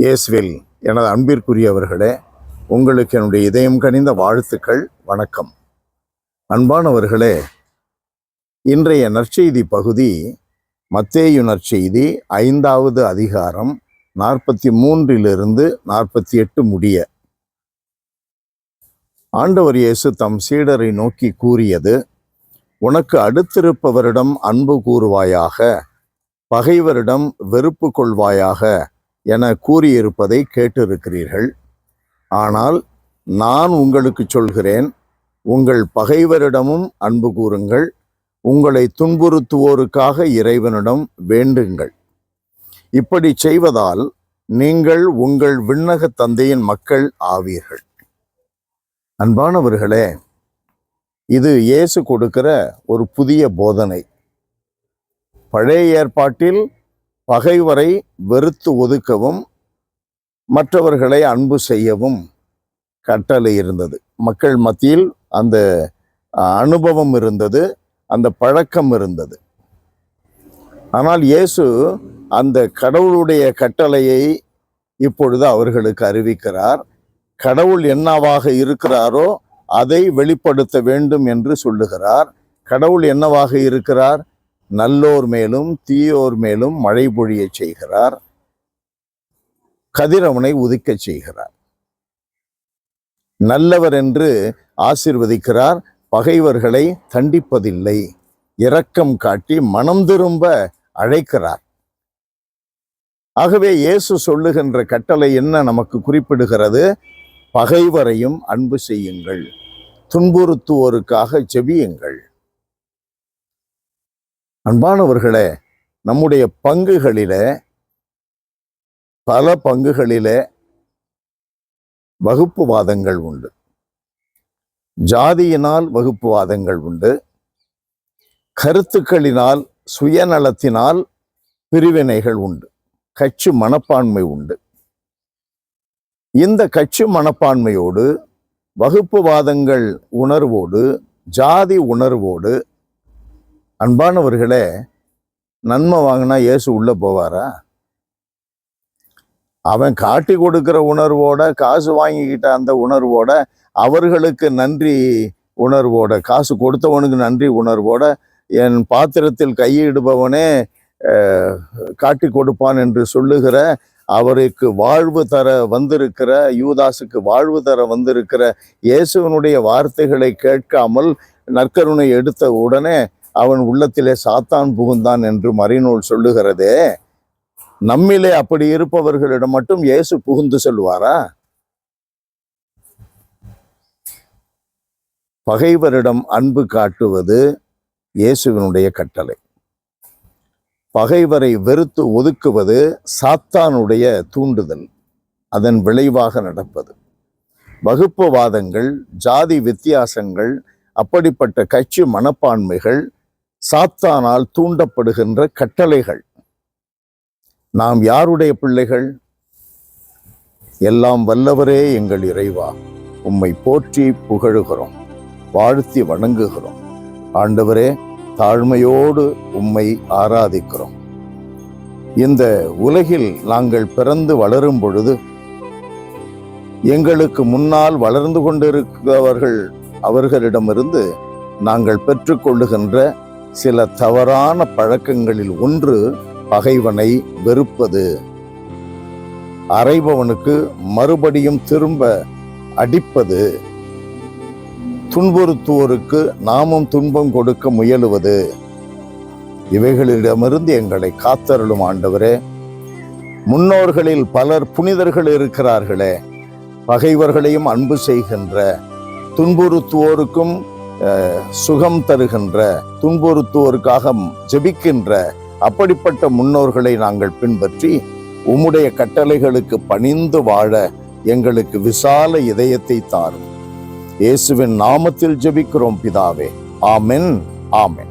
இயேசுவில் எனது அன்பிற்குரியவர்களே, உங்களுக்கு என்னுடைய இதயம் கனிந்த வாழ்த்துக்கள். வணக்கம். அன்பானவர்களே, இன்றைய நற்செய்தி பகுதி மத்தேயு நற்செய்தி 5வது அதிகாரம் 43 48 முடிய. ஆண்டவர் இயேசு தம் சீடரை நோக்கி கூறியது: உனக்கு அடுத்திருப்பவரிடம் அன்பு கூறுவாயாக, பகைவரிடம் வெறுப்பு கொள்வாயாக என கூறியிருப்பதை கேட்டிருக்கிறீர்கள். ஆனால் நான் உங்களுக்கு சொல்கிறேன், உங்கள் பகைவரிடமும் அன்பு கூறுங்கள், உங்களை துன்புறுத்துவோருக்காக இறைவனிடம் வேண்டுங்கள். இப்படி செய்வதால் நீங்கள் உங்கள் விண்ணக தந்தையின் மக்கள் ஆவீர்கள். அன்பானவர்களே, இது இயேசு கொடுக்கிற ஒரு புதிய போதனை. பழைய ஏற்பாட்டில் பகைவரை வெறுத்து ஒதுக்கவும் மற்றவர்களை அன்பு செய்யவும் கட்டளை இருந்தது. மக்கள் மத்தியில் அந்த அனுபவம் இருந்தது, அந்த பழக்கம் இருந்தது. ஆனால் இயேசு அந்த கடவுளுடைய கட்டளையை இப்பொழுது அவர்களுக்கு அறிவிக்கிறார். கடவுள் என்னவாக இருக்கிறாரோ அதை வெளிப்படுத்த வேண்டும் என்று சொல்லுகிறார். கடவுள் என்னவாக இருக்கிறார்? நல்லோர் மேலும் தீயோர் மேலும் மழை பொழிய செய்கிறார், கதிரவனை உதிக்கச் செய்கிறார். நல்லவர் என்று ஆசீர்வதிக்கிறார், பகைவர்களை தண்டிப்பதில்லை, இரக்கம் காட்டி மனம் திரும்ப அழைக்கிறார். ஆகவே இயேசு சொல்லுகின்ற கட்டளை என்ன நமக்கு குறிப்பிடுகிறது? பகைவரையும் அன்பு செய்யுங்கள், துன்புறுத்துவோருக்காக ஜெபியுங்கள். அன்பானவர்களே, நம்முடைய பங்குகளிலே, பல பங்குகளிலே வகுப்புவாதங்கள் உண்டு. ஜாதியினால் வகுப்புவாதங்கள் உண்டு, கருத்துக்களினால் சுயநலத்தினால் பிரிவினைகள் உண்டு, கட்சி மனப்பான்மை உண்டு. இந்த கட்சி மனப்பான்மையோடு, வகுப்புவாதங்கள் உணர்வோடு, ஜாதி உணர்வோடு, அன்பானவர்களே, நன்மை வாங்கினா இயேசு உள்ள போவாரா? அவன் காட்டி கொடுக்கிற உணர்வோட, காசு வாங்கிக்கிட்ட அந்த உணர்வோட, அவர்களுக்கு நன்றி உணர்வோட, காசு கொடுத்தவனுக்கு நன்றி உணர்வோட, என் பாத்திரத்தில் கையிடுபவனே காட்டி கொடுப்பான் என்று சொல்லுகிற, அவருக்கு வாழ்வு தர வந்திருக்கிற, யூதாசுக்கு வாழ்வு தர வந்திருக்கிற இயேசுவனுடைய வார்த்தைகளை கேட்காமல் நற்கருணை எடுத்த உடனே அவன் உள்ளத்திலே சாத்தான் புகுந்தான் என்று மறைநூல் சொல்லுகிறதே. நம்மிலே அப்படி இருப்பவர்களிடம் மட்டும் இயேசு புகுந்து சொல்வாரா? பகைவரிடம் அன்பு காட்டுவது இயேசுவினுடைய கட்டளை. பகைவரை வெறுத்து ஒதுக்குவது சாத்தானுடைய தூண்டுதல், அதன் விளைவாக நடப்பது. வகுப்புவாதங்கள், ஜாதி வித்தியாசங்கள், அப்படிப்பட்ட கட்சி மனப்பான்மைகள் சாத்தானால் தூண்டப்படுகின்ற கட்டளைகள். நாம் யாருடைய பிள்ளைகள்? எல்லாம் வல்லவரே எங்கள் இறைவா, உம்மை போற்றி புகழுகிறோம், வாழ்த்தி வணங்குகிறோம். ஆண்டவரே, தாழ்மையோடு உம்மை ஆராதிக்கிறோம். இந்த உலகில் நாங்கள் பிறந்து வளரும் பொழுது எங்களுக்கு முன்னால் வளர்ந்து கொண்டிருக்கிறவர்கள் அவர்களிடமிருந்து நாங்கள் பெற்றுக்கொள்ளுகின்ற சில தவறான பழக்கங்களில் ஒன்று பகைவனை வெறுப்பது, அறைபவனுக்கு மறுபடியும் திரும்ப அடிப்பது, துன்புறுத்துவோருக்கு நாமும் துன்பம் கொடுக்க முயலுவது. இவைகளிடமிருந்து எங்களை காத்தருளும் ஆண்டவரே. முன்னோர்களில் பலர் புனிதர்கள் இருக்கிறார்களே, பகைவர்களையும் அன்பு செய்கின்ற, துன்புறுத்துவோருக்கும் சுகம் தருகின்ற, துன்புறுத்துவோருக்காக ஜெபிக்கின்ற அப்படிப்பட்ட முன்னோர்களை நாங்கள் பின்பற்றி உம்முடைய கட்டளைகளுக்கு பணிந்து வாழ எங்களுக்கு விசால இதயத்தை தாரும். இயேசுவின் நாமத்தில் ஜெபிக்கிறோம் பிதாவே. ஆமென், ஆமென்.